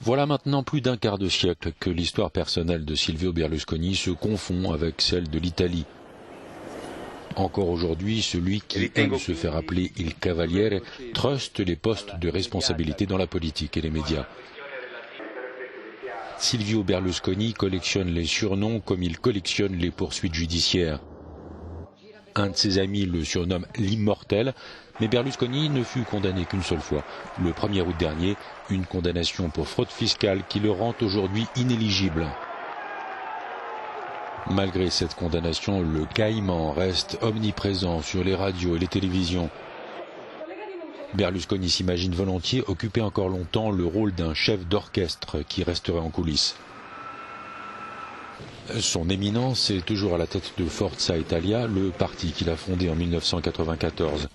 Voilà maintenant plus d'un quart de siècle que l'histoire personnelle de Silvio Berlusconi se confond avec celle de l'Italie. Encore aujourd'hui, celui qui aime se faire appeler il Cavaliere truste les postes de responsabilité dans la politique et les médias. Silvio Berlusconi collectionne les surnoms comme il collectionne les poursuites judiciaires. Un de ses amis le surnomme l'immortel, mais Berlusconi ne fut condamné qu'une seule fois, le 1er août dernier, une condamnation pour fraude fiscale qui le rend aujourd'hui inéligible. Malgré cette condamnation, le caïman reste omniprésent sur les radios et les télévisions. Berlusconi s'imagine volontiers occuper encore longtemps le rôle d'un chef d'orchestre qui resterait en coulisses. Son éminence est toujours à la tête de Forza Italia, le parti qu'il a fondé en 1994.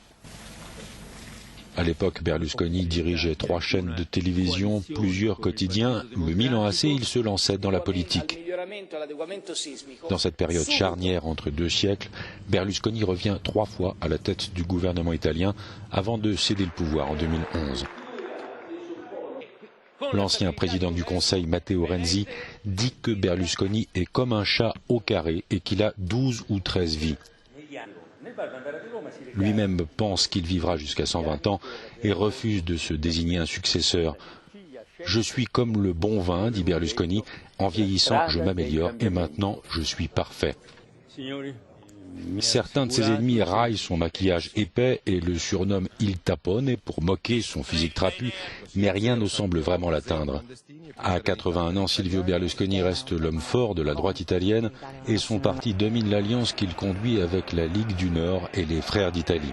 À l'époque, Berlusconi dirigeait 3 chaînes de télévision, plusieurs quotidiens. Le Milan AC, il se lançait dans la politique. Dans cette période charnière entre 2 siècles, Berlusconi revient 3 fois à la tête du gouvernement italien avant de céder le pouvoir en 2011. L'ancien président du Conseil, Matteo Renzi, dit que Berlusconi est comme un chat au carré et qu'il a 12 ou 13 vies. Lui-même pense qu'il vivra jusqu'à 120 ans et refuse de se désigner un successeur. « Je suis comme le bon vin, dit Berlusconi, en vieillissant je m'améliore et maintenant je suis parfait. » Certains de ses ennemis raillent son maquillage épais et le surnomment Il Tapone pour moquer son physique trapu, mais rien ne semble vraiment l'atteindre. À 81 ans, Silvio Berlusconi reste l'homme fort de la droite italienne et son parti domine l'alliance qu'il conduit avec la Ligue du Nord et les Frères d'Italie.